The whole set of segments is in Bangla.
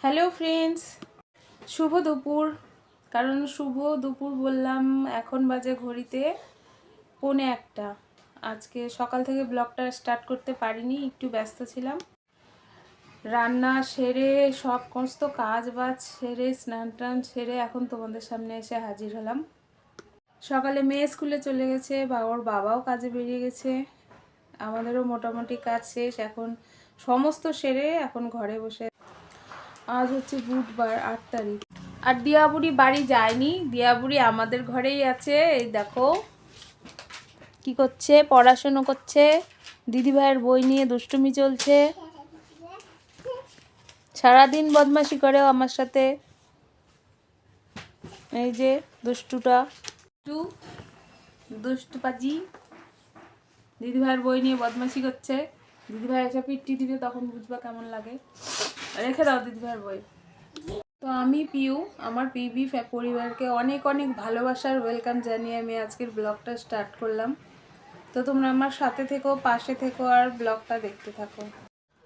হ্যালো ফ্রেন্ডস, শুভ দুপুর। কারণ শুভ দুপুর বললাম, এখন বাজে ঘড়িতে 1:45। আজকে সকাল থেকে ব্লগটা স্টার্ট করতে পারিনি, একটু ব্যস্ত ছিলাম। রান্না সেরে সমস্ত কাজ বাজ সেরে স্নান টান সেরে এখন তোমাদের সামনে এসে হাজির হলাম। সকালে মেয়ে স্কুলে চলে গেছে বা ওর বাবাও কাজে বেরিয়ে গেছে। আমাদেরও মোটামুটি কাজ শেষ, এখন সমস্ত সেরে এখন ঘরে বসে। আজ হচ্ছে বুধবার 8 তারিখ। আর দিয়াবুড়ি বাড়ি যায়নি, দিয়াবুড়ি আমাদের ঘরেই আছে। এই দেখো কি করছে, পড়াশুনো করছে, দিদিভাইয়ের বই নিয়ে দুষ্টুমি চলছে, সারাদিন বদমাশি করে আমার সাথে। এই যে দুষ্টুটা, দুষ্টু পাজি দিদিভাইয়ের বই নিয়ে বদমাশি করছে। দিদিভাই এসে পিট্টি দিবে, তখন বুঝবা কেমন লাগে। রেখে দাও দিদিভাইয়ের বই। তো আমি পিউ, আমার পিবি পরিবারকে অনেক অনেক ভালোবাসার ওয়েলকাম জানিয়ে আমি আজকের ব্লগটা স্টার্ট করলাম। তো তোমরা আমার সাথে থেকো, পাশে থেকো আর ব্লগটা দেখতে থাকো।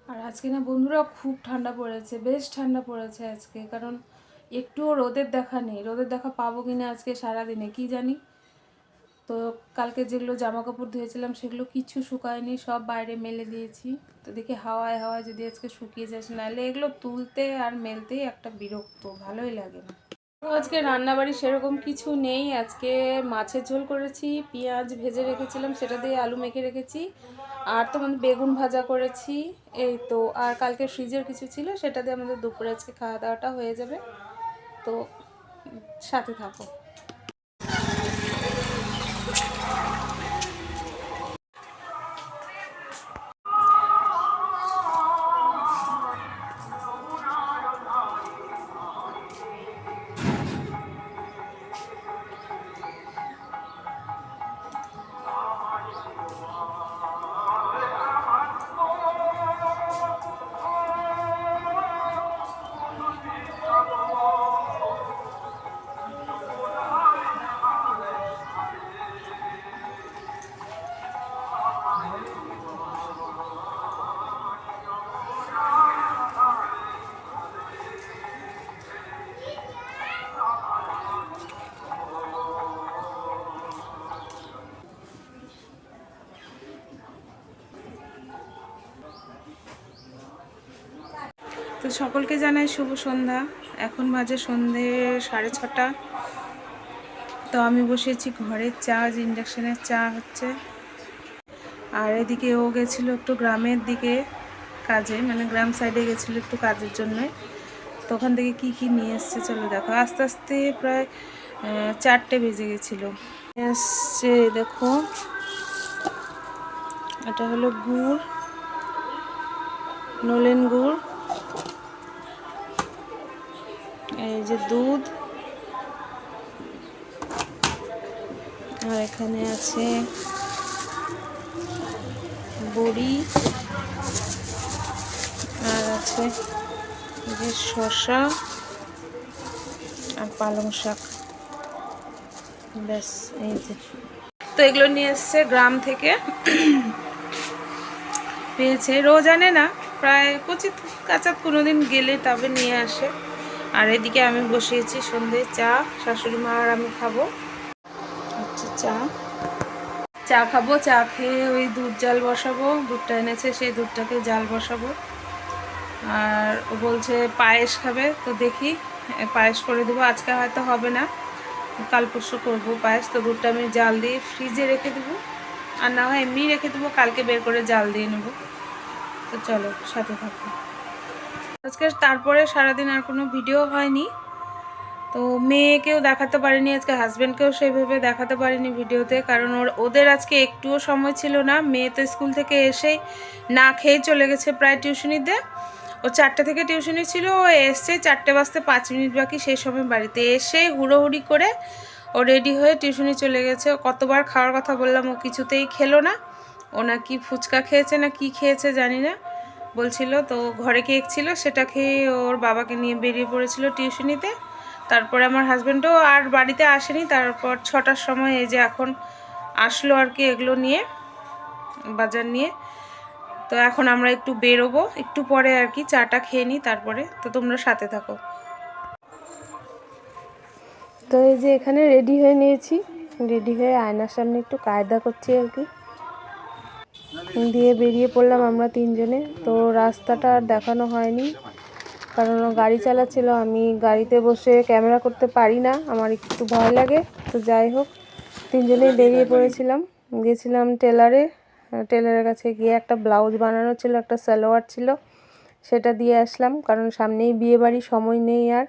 আর আজকে না বন্ধুরা খুব ঠান্ডা পড়েছে, বেশ ঠান্ডা পড়েছে আজকে। কারণ একটুও রোদের দেখা নেই, রোদের দেখা পাবো কিনা আজকে সারাদিনে কি জানি। তো কালকে যেগুলো জামা কাপড় ধুয়েছিলাম সেগুলো কিছু শুকায়নি, সব বাইরে মেলে দিয়েছি। তো দেখি হাওয়ায় হাওয়ায় যদি আজকে শুকিয়ে যাচ্ছে, নাহলে এগুলো তুলতে আর মেলতেই একটা বিরক্ত, ভালোই লাগে না। তো আজকে রান্নাবাড়ি সেরকম কিছু নেই। আজকে মাছের ঝোল করেছি, পেঁয়াজ ভেজে রেখেছিলাম সেটা দিয়ে আলু মেখে রেখেছি, আর তোমাদের বেগুন ভাজা করেছি। এই তো, আর কালকে ফ্রিজের কিছু ছিল সেটা দিয়ে আমাদের দুপুরে আজকে খাওয়া দাওয়াটা হয়ে যাবে। তো সাথে থাকো। তো সকলকে জানাই শুভ সন্ধ্যা। এখন বাজে সন্ধে 6:30। তো আমি বসেছি ঘরের চা, ইন্ডাকশানের চা হচ্ছে। আর এদিকে ও গেছিলো একটু গ্রামের দিকে কাজে, মানে গ্রাম সাইডে গেছিলো একটু কাজের জন্য। তো ওখান থেকে কী কী নিয়ে এসছে চলো দেখো। আস্তে আস্তে প্রায় 4টে বেজে গেছিলো। এসছে দেখো, এটা হলো গুড়, নলেন গুড়, এই যে দুধ, আর এখানে আছে বড়ি, আর আছে এই যে শসা আর পালং শাক। ব্যাস, এই যে। তো এগুলো নিয়ে এসছে গ্রাম থেকে, পেয়েছে, রোজ আনে না, প্রায় কচিত কাচাত কোনোদিন গেলে তবে নিয়ে আসে। আর এদিকে আমি বসিয়েছি সন্ধ্যে চা, শাশুড়ি মা আর আমি খাবো হচ্ছে চা। চা খাবো, চা খেয়ে ওই দুধ জাল বসাবো, দুধটা এনেছে সেই দুধটাকে জাল বসাবো। আর ও বলছে পায়েস খাবে, তো দেখি পায়েস করে দেবো। আজকে হয়তো হবে না, কাল পরশু করবো পায়েস। তো দুধটা আমি জাল দিয়ে ফ্রিজে রেখে দেবো, আর না হয় এমনি রেখে দেবো, কালকে বের করে জাল দিয়ে নেবো। তো চলো সাথে থাকো। আজকে তারপরে সারাদিন আর কোনো ভিডিও হয়নি। তো মেয়েকেও দেখাতে পারিনি আজকে, হাজব্যান্ডকেও সেইভাবে দেখাতে পারিনি ভিডিওতে, কারণ ওদের আজকে একটুও সময় ছিল না। মেয়ে তো স্কুল থেকে এসেই না খেয়ে চলে গেছে প্রায় টিউশনিতে। ও 4টে থেকে টিউশনি ছিল, ও এসছে 4টে বাজতে 5 মিনিট বাকি, সেই সময় বাড়িতে এসে হুড়োহুড়ি করে ও রেডি হয়ে টিউশনি চলে গেছে। কতবার খাওয়ার কথা বললাম, ও কিছুতেই খেলো না। ও নাকি ফুচকা খেয়েছে না কি খেয়েছে জানি না, বলছিল। তো ঘরে কেক ছিল, সেটা খেয়ে ওর বাবাকে নিয়ে বেরিয়ে পড়েছিল টিউশনিতে। তারপরে আমার হাজব্যান্ডও আর বাড়িতে আসেনি। তারপর 6টার সময় এই যে এখন আসলো আর কি, এগুলো নিয়ে, বাজার নিয়ে। তো এখন আমরা একটু বেরোবো, একটু পরে আর কি, চাটা খেয়ে নিই তারপরে। তো তোমরা সাথে থাকো। তো এই যে এখানে রেডি হয়ে নিয়েছি, রেডি হয়ে আয়নার সামনে একটু কায়দা করছি আর কি, দিয়ে বেরিয়ে পড়লাম আমরা তিনজনে। তো রাস্তাটা আর দেখানো হয়নি, কারণ গাড়ি চালাচ্ছিল, আমি গাড়িতে বসে ক্যামেরা করতে পারি না, আমার একটু ভয় লাগে। তো যাই হোক, তিনজনেই বেরিয়ে পড়েছিলাম, গেছিলাম টেলারে। টেলারের কাছে গিয়ে একটা ব্লাউজ বানানো ছিল, একটা সালোয়ার ছিল, সেটা দিয়ে আসলাম, কারণ সামনেই বিয়ে বাড়ি, সময় নেই আর।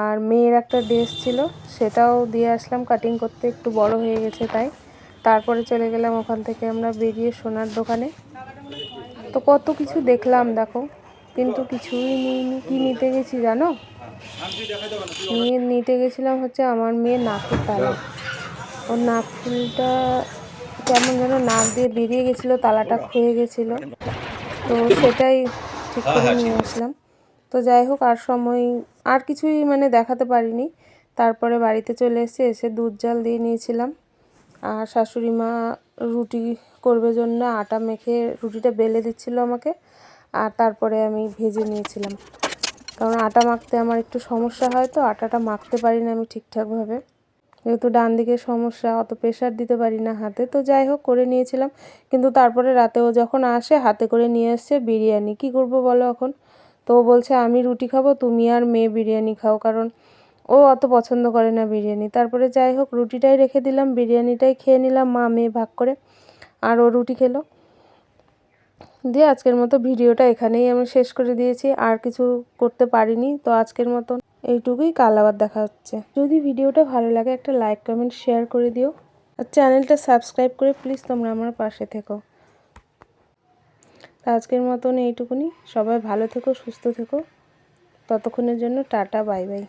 আর মেয়ের একটা ড্রেস ছিল, সেটাও দিয়ে আসলাম কাটিং করতে, একটু বড় হয়ে গেছে তাই। তারপরে চলে গেলাম ওখান থেকে আমরা বেরিয়ে সোনার দোকানে। তো কত কিছু দেখলাম দেখো, কিন্তু কিছুই নিইনি। কি নিতে গেছি জানো? নিতে গেছিলাম হচ্ছে আমার মেয়ের নাকের তালা। ওর নাক ফুলটা কেমন যেন নাক দিয়ে বেরিয়ে গেছিলো, তালাটা ক্ষয়ে গেছিলো, তো সেটাই ঠিক করে নিয়ে আসলাম। তো যাই হোক, আর সময় আর কিছুই মানে দেখাতে পারিনি। তারপরে বাড়িতে চলে এসে দুধ জাল দিয়ে নিয়েছিলাম। আর শাশুড়ি মা রুটি করবে জন্য আটা মেখে রুটিটা বেলে দিচ্ছিলো আমাকে, আর তারপরে আমি ভেজে নিয়েছিলাম। কারণ আটা মাখতে আমার একটু সমস্যা হয়, তো আটাটা মাখতে পারি না আমি ঠিকঠাকভাবে, যেহেতু ডান দিকে সমস্যা, অত প্রেশার দিতে পারি না হাতে। তো যাই হোক, করে নিয়েছিলাম। কিন্তু তারপরে রাতেও যখন আসে হাতে করে নিয়ে এসছে বিরিয়ানি। কি করব বলো এখন? তো ও বলছে আমি রুটি খাবো, তুমি আর মেয়ে বিরিয়ানি খাও, কারণ ও অত পছন্দ করে না বিরিয়ানি। তারপরে যাই হোক, রুটিটাই রেখে দিলাম, বিরিয়ানিটাই খেয়ে নিলাম মা মেয়ে ভাগ করে, আর ও রুটি খেলো। দিয়ে আজকের মতো ভিডিওটা এখানেই আমি শেষ করে দিয়েছি, আর কিছু করতে পারিনি। তো আজকের মতন এইটুকুই, কাল আবার দেখা হচ্ছে। যদি ভিডিওটা ভালো লাগে একটা লাইক কমেন্ট শেয়ার করে দিও, আর চ্যানেলটা সাবস্ক্রাইব করে প্লিজ তোমরা আমার পাশে থেকো। আজকের মতন এইটুকুনি, সবাই ভালো থেকো, সুস্থ থেকো, ততক্ষণের জন্য টাটা, বাই বাই।